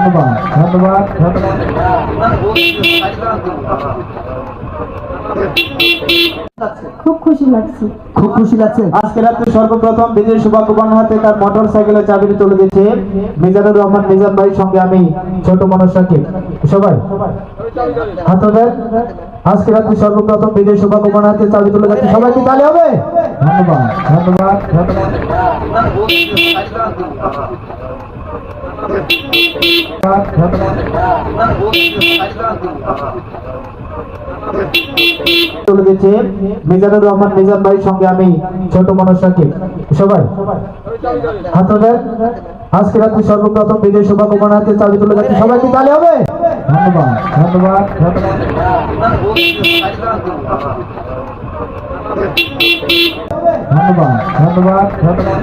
ধন্যবাদ ধন্যবাদ ধন্যবাদ। খুব খুশি লাগছে। খুব খুশি লাগছে। আজকে রাত্রে সর্বপ্রথম বিজয় সৌভাগ্যবান হাতে তার মোটর সাইকেলের চাবি তুলে দিয়েছে মিজানুর রহমান মিজান ভাইয়ের সঙ্গে আমি ছোট মানুষ সাকিব। সবাই হাত তোলেন। আজকে রাত্রে সর্বপ্রথম বিজয় সৌভাগ্যবান হাতে চাবি তুলে যাচ্ছে, সবাই কি তালি হবে? ধন্যবাদ ধন্যবাদ ধন্যবাদ। তুলে দিচ্ছে মিজানুর রহমান মিজান ভাইয়ের সঙ্গে আমি ছোট মানুষ সাকিব। সবাই হাত তোলেন। আজকে রাত্রে সর্বপ্রথম বিজয় সৌভাগ্যবান হাতে চাবি তুলে যাচ্ছে, সবাই কি তালি হবে? ধন্যবাদ ধন্যবাদ ধন্যবাদ। ধন্যবাদ ধন্যবাদ ধন্যবাদ।